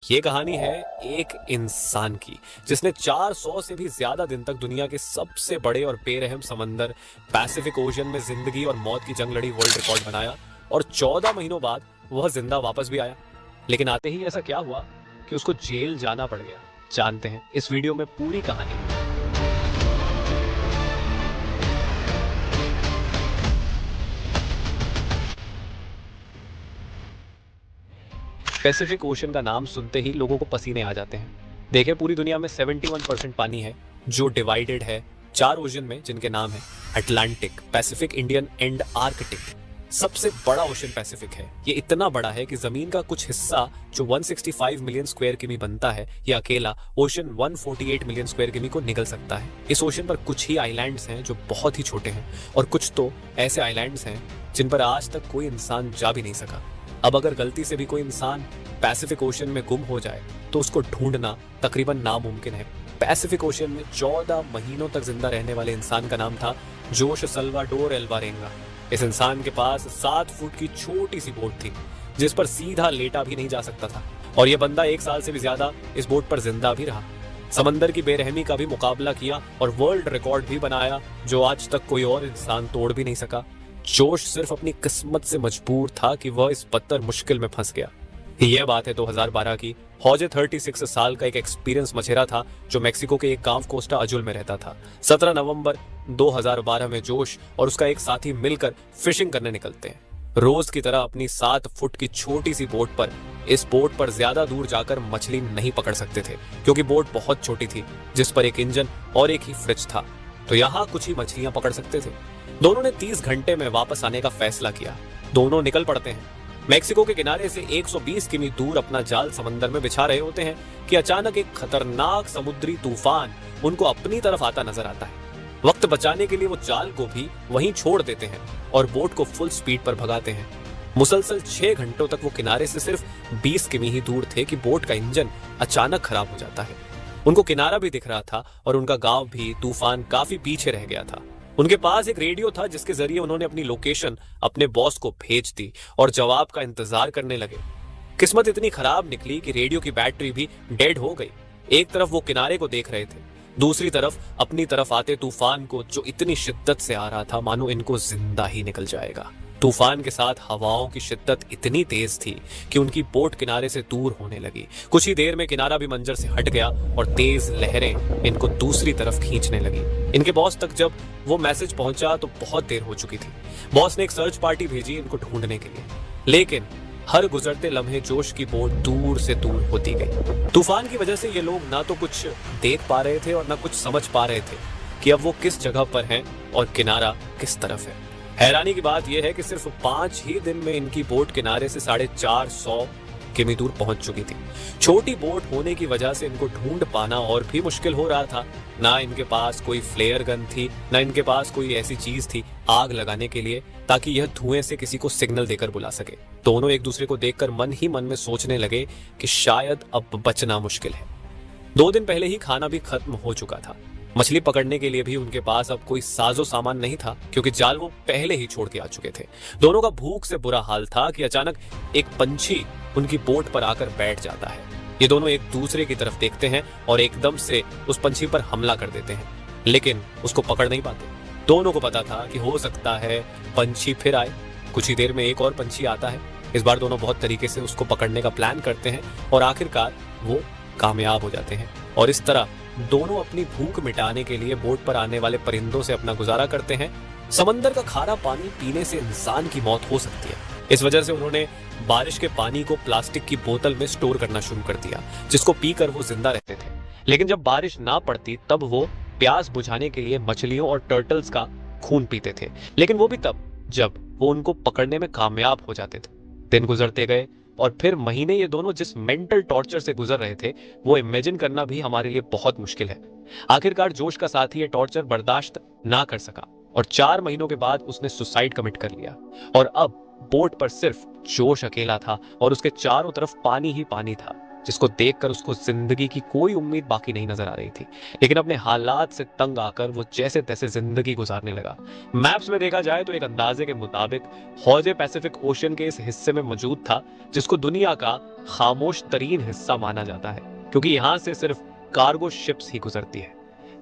ये कहानी है एक इंसान की जिसने 400 से भी ज्यादा दिन तक दुनिया के सबसे बड़े और बेरहम समंदर पैसिफिक ओशन में जिंदगी और मौत की जंग लड़ी, वर्ल्ड रिकॉर्ड बनाया और 14 महीनों बाद वह जिंदा वापस भी आया। लेकिन आते ही ऐसा क्या हुआ कि उसको जेल जाना पड़ गया, जानते हैं इस वीडियो में पूरी कहानी। पैसिफिक ओशन का नाम सुनते ही लोगों को पसीने आ जाते हैं। देखिए, पूरी दुनिया में 71% पानी है जो डिवाइडेड है 4 ओशन में, जिनके नाम है Atlantic, Pacific, Indian and Arctic. सबसे बड़ा ओशन पैसिफिक है। ये इतना बड़ा है कि जमीन का कुछ हिस्सा जो 165 मिलियन स्क्वायर किमी बनता है, ये अकेला ओशन 148 मिलियन स्क्वायर किमी को निगल सकता है। इस ओशन पर कुछ ही आइलैंड्स हैं जो बहुत ही छोटे हैं और कुछ तो ऐसे आइलैंड्स हैं जिन पर आज तक कोई इंसान जा भी नहीं सका। अब अगर गलती से भी कोई इंसान पैसिफिक ओशन में गुम हो जाए तो उसको ढूंढना तकरीबन नामुमकिन है। पैसिफिक ओशन में 14 महीनों तक जिंदा रहने वाले इंसान का नाम था जोश सल्वाडोर एल्वारेंगा। इस इंसान के पास 7 फुट की छोटी सी बोट थी जिस पर सीधा लेटा भी नहीं जा सकता था, और यह बंदा 1 साल से भी ज्यादा इस बोट पर जिंदा भी रहा। समंदर की बेरहमी का भी मुकाबला किया और वर्ल्ड रिकॉर्ड भी बनाया जो आज तक कोई और इंसान तोड़ भी नहीं सका। जोश सिर्फ अपनी किस्मत से मजबूर था कि वह इस बदतर मुश्किल में फंस गया। यह बात है 2012 की। हौजे 36 साल का एक एक्सपीरियंस मछेरा था जो मेक्सिको के एक गांव कोस्टा अजुल में रहता था। 17 नवंबर 2012 में जोश और उसका एक साथी मिलकर फिशिंग करने निकलते हैं। रोज की तरह अपनी 7 फुट की छोटी सी बोट पर। इस बोट पर ज्यादा दूर जाकर मछली नहीं पकड़ सकते थे क्योंकि बोट बहुत छोटी थी जिस पर एक इंजन और एक ही फ्रिज था, तो यहाँ कुछ ही मछलियां पकड़ सकते थे। दोनों ने 30 घंटे में वापस आने का फैसला किया। दोनों निकल पड़ते हैं। मेक्सिको के किनारे से 120 किमी दूर अपना जाल समंदर में बिछा रहे होते हैं कि अचानक एक खतरनाक समुद्री तूफान उनको अपनी तरफ आता नजर आता है। वक्त बचाने के लिए वो जाल को भी वहीं छोड़ देते हैं और बोट को फुल स्पीड पर भगाते हैं। मुसलसल 6 घंटों तक वो किनारे से सिर्फ 20 किमी ही दूर थे कि बोट का इंजन अचानक खराब हो जाता है। उनको किनारा भी दिख रहा था और उनका गांव भी तूफान काफी पीछे रह गया था। उनके पास एक रेडियो था जिसके जरिए उन्होंने अपनी लोकेशन अपने बॉस को भेज दी और जवाब का इंतजार करने लगे। किस्मत इतनी खराब निकली कि रेडियो की बैटरी भी डेड हो गई। एक तरफ वो किनारे को देख रहे थे, दूसरी तरफ अपनी तरफ आते तूफान को जो इतनी शिद्दत से आ रहा था मानो इनको जिंदा ही निकल जाएगा। तूफान के साथ हवाओं की शिद्दत इतनी तेज थी कि उनकी बोट किनारे से दूर होने लगी। कुछ ही देर में किनारा भी मंजर से हट गया और तेज लहरें इनको दूसरी तरफ खींचने लगी। इनके बॉस तक जब वो मैसेज पहुंचा तो बहुत देर हो चुकी थी। बॉस ने एक सर्च पार्टी भेजी इनको ढूंढने के लिए, लेकिन हर गुजरते लम्हे जोश की बोट दूर से दूर होती गई। तूफान की वजह से ये लोग ना तो कुछ देख पा रहे थे और ना कुछ समझ पा रहे थे कि अब वो किस जगह पर हैं और किनारा किस तरफ है। हैरानी की बात यह है कि सिर्फ 5 ही दिन में इनकी बोट किनारे से 450 किमी दूर पहुंच चुकी थी। छोटी बोट होने की वजह से इनको ढूंढ पाना और भी मुश्किल हो रहा था। ना इनके पास कोई फ्लेयर गन थी, ना इनके पास कोई ऐसी चीज थी आग लगाने के लिए ताकि यह धुएं से किसी को सिग्नल देकर बुला सके। दोनों एक दूसरे को देखकर मन ही मन में सोचने लगे कि शायद अब बचना मुश्किल है। 2 दिन पहले ही खाना भी खत्म हो चुका था। मछली पकड़ने के लिए भी उनके पास अब कोई साजो सामान नहीं था क्योंकि जाल वो पहले ही छोड़ के आ चुके थे। दोनों का भूख से बुरा हाल था कि अचानक एक पंछी उनकी बोट पर आकर बैठ जाता है। ये दोनों एक दूसरे की तरफ देखते हैं और एकदम से उस पंछी पर हमला कर देते हैं, लेकिन उसको पकड़ नहीं पाते। दोनों को पता था कि हो सकता है पंछी फिर आए। कुछ ही देर में एक और पंछी आता है। इस बार दोनों बहुत तरीके से उसको पकड़ने का प्लान करते हैं और आखिरकार वो कामयाब हो जाते हैं। और इस तरह दोनों अपनी भूख मिटाने के लिए बोट पर आने वाले परिंदों से अपना गुजारा करते हैं। समंदर का खारा पानी पीने से इंसान की मौत हो सकती है, इस वजह से उन्होंने बारिश के पानी को प्लास्टिक की बोतल में स्टोर करना शुरू कर दिया जिसको पीकर वो जिंदा रहते थे। लेकिन जब बारिश ना पड़ती तब वो प्यास बुझाने के लिए मछलियों और टर्टल्स का खून पीते थे, लेकिन वो भी तब जब वो उनको पकड़ने में कामयाब हो जाते थे। दिन गुजरते गए और फिर महीने। ये दोनों जिस मेंटल टॉर्चर से गुजर रहे थे वो इमेजिन करना भी हमारे लिए बहुत मुश्किल है। आखिरकार जोश का साथी ये टॉर्चर बर्दाश्त ना कर सका और 4 महीनों के बाद उसने सुसाइड कमिट कर लिया। और अब बोट पर सिर्फ जोश अकेला था और उसके चारों तरफ पानी ही पानी था। जिसको देखकर उसको जिंदगी की कोई उम्मीद बाकी नहीं नजर आ रही थी। लेकिन अपने हालात से तंग आकर वो जैसे तैसे जिंदगी गुजारने लगा। मैप्स में देखा जाए तो एक अंदाजे के मुताबिक हौजे पैसिफिक ओशन के इस हिस्से में मौजूद था, जिसको दुनिया का खामोश तरीन हिस्सा माना जाता है, क्योंकि यहाँ से सिर्फ कार्गो शिप्स ही गुजरती है।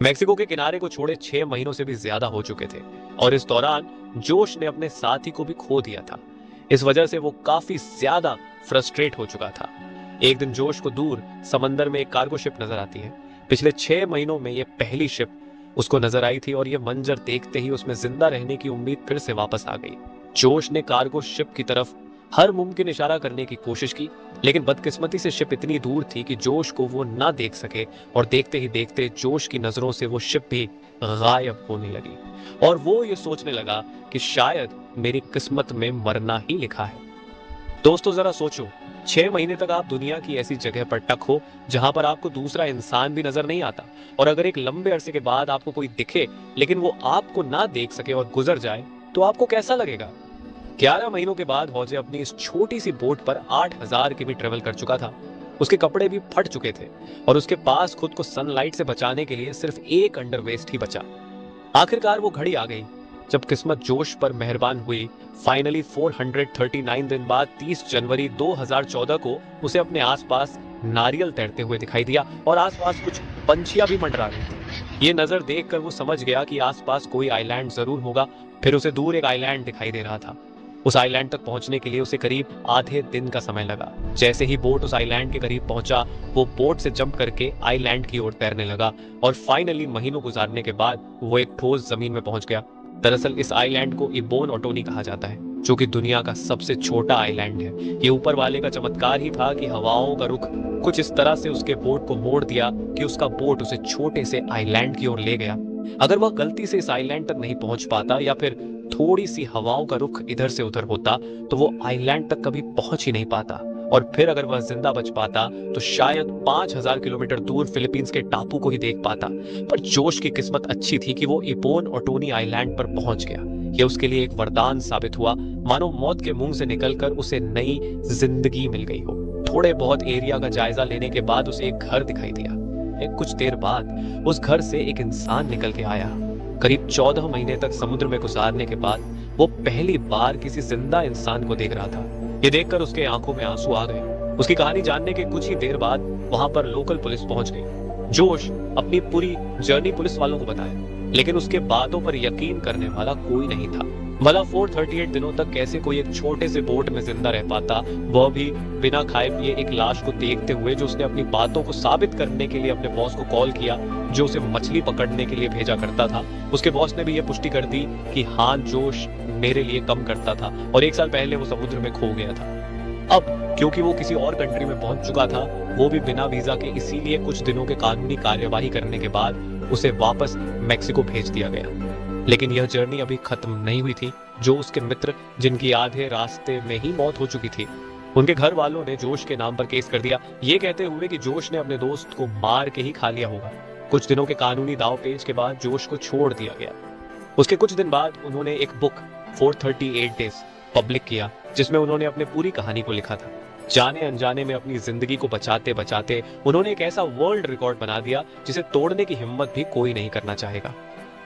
मेक्सिको के किनारे को छोड़े 6 महीनों से भी ज्यादा हो चुके थे और इस दौरान जोश ने अपने साथी को भी खो दिया था। इस वजह से वो काफी ज्यादा फ्रस्ट्रेट हो चुका था। एक दिन जोश को दूर समंदर में एक कार्गो शिप नजर आती है। पिछले 6 महीनों में ये पहली शिप उसको नजर आई थी और ये मंजर देखते ही उसमें जिंदा रहने की उम्मीद फिर से वापस आ गई। जोश ने कार्गो शिप की तरफ हर मुमकिन इशारा करने की कोशिश की, लेकिन बदकिस्मती से शिप इतनी दूर थी कि जोश को वो ना देख सके और देखते ही देखते जोश की नजरों से वो शिप भी गायब होने लगी और वो ये सोचने लगा कि शायद मेरी किस्मत में मरना ही लिखा है। दोस्तों जरा सोचो, 6 महीने तक आप दुनिया की ऐसी जगह पर टक हो जहां पर आपको दूसरा इंसान भी नजर नहीं आता, और अगर एक लंबे अरसे के बाद आपको कोई दिखे लेकिन वो आपको ना देख सके और गुजर जाए तो आपको कैसा लगेगा। 11 महीनों के बाद हौजे अपनी इस छोटी सी बोट पर 8000 की भी ट्रेवल कर चुका था। उसके कपड़े भी फट चुके थे और उसके पास खुद को सनलाइट से बचाने के लिए सिर्फ एक अंडरवेस्ट ही बचा। आखिरकार वो घड़ी आ गई जब किस्मत जोश पर मेहरबान हुई। फाइनली 439 दिन बाद 30 जनवरी 2014 को उसे अपने आसपास नारियल तैरते हुए दिखाई दिया और आसपास कुछ पंछियां भी मंडरा रही थी। ये नजर देखकर वो समझ गया कि आसपास कोई आइलैंड जरूर होगा। फिर उसे दूर एक आइलैंड दिखाई दे रहा था। उस आइलैंड तक पहुंचने के लिए उसे करीब आधे दिन का समय लगा। जैसे ही बोट उस आइलैंड के करीब पहुंचा, वो बोट से जंप करके आइलैंड की ओर तैरने लगा और फाइनली महीनों गुजारने के बाद वो एक ठोस जमीन में पहुंच गया। दरअसल इस आइलैंड को इबोन ओटोनी कहा जाता है, जो कि दुनिया का सबसे छोटा आइलैंड है। ये ऊपर वाले का चमत्कार ही था कि हवाओं का रुख कुछ इस तरह से उसके बोट को मोड़ दिया कि उसका बोट उसे छोटे से आइलैंड की ओर ले गया। अगर वह गलती से इस आइलैंड तक नहीं पहुंच पाता या फिर थोड़ी सी हवाओं का रुख इधर से उधर होता तो वो आइलैंड तक कभी पहुंच ही नहीं पाता, और फिर अगर वह जिंदा बच पाता तो शायद 5000 किलोमीटर दूर फिलीपींस के टापू को ही देख पाता। पर जोश की किस्मत अच्छी थी कि वो इबोन ओटोनी आइलैंड पर पहुंच गया। यह उसके लिए एक वरदान साबित हुआ, मानो मौत के मुंह से निकलकर उसे नई जिंदगी मिल गई हो। थोड़े बहुत एरिया का जायजा लेने के बाद उसे एक घर दिखाई दिया। कुछ देर बाद उस घर से एक इंसान निकल के आया। करीब 14 महीने तक समुद्र में गुजारने के बाद वो पहली बार किसी जिंदा इंसान को देख रहा था। ये देखकर उसके आंखों में आंसू आ गए। उसकी कहानी जानने के कुछ ही देर बाद वहां पर लोकल पुलिस पहुंच गई। जोश अपनी पूरी जर्नी पुलिस वालों को बताया, लेकिन उसके बातों पर यकीन करने वाला कोई नहीं था। भला 438 दिनों तक कैसे कोई एक छोटे से बोट में जिंदा रह पाता, वह भी बिना खाए पिए एक लाश को देखते हुए, जो उसने अपनी बातों को साबित करने के लिए अपने बॉस को कॉल किया, जो उसे मछली पकड़ने के लिए भेजा करता था। उसके बॉस ने भी यह पुष्टि कर दी कि हाँ, जोश मेरे लिए कम करता था और 1 साल पहले वो समुद्र में खो गया था। अब क्योंकि वो किसी और कंट्री में पहुंच चुका था, वो भी बिना वीजा के, इसीलिए कुछ दिनों के कानूनी कार्यवाही करने के बाद उसे वापस मेक्सिको भेज दिया गया। लेकिन यह जर्नी अभी खत्म नहीं हुई थी। जो उसके मित्र, जिनकी आधे रास्ते में ही मौत हो चुकी थी, उनके घर वालों ने जोश के नाम पर केस कर दिया, ये कहते हुए कि जोश ने अपने दोस्त को मार के ही खा लिया होगा। कुछ दिनों के कानूनी दांवपेच के बाद जोश को छोड़ दिया गया। उसके कुछ दिन बाद उन्होंने एक बुक 438 डेज पब्लिक किया, जिसमें उन्होंने अपनी पूरी कहानी को लिखा था। जाने अनजाने में अपनी जिंदगी को बचाते बचाते उन्होंने एक ऐसा वर्ल्ड रिकॉर्ड बना दिया जिसे तोड़ने की हिम्मत भी कोई नहीं करना चाहेगा।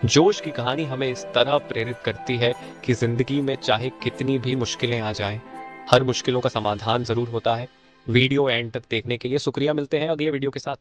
जोश की कहानी हमें इस तरह प्रेरित करती है कि जिंदगी में चाहे कितनी भी मुश्किलें आ जाएं, हर मुश्किलों का समाधान जरूर होता है। वीडियो एंड तक देखने के लिए शुक्रिया। मिलते हैं अगले वीडियो के साथ।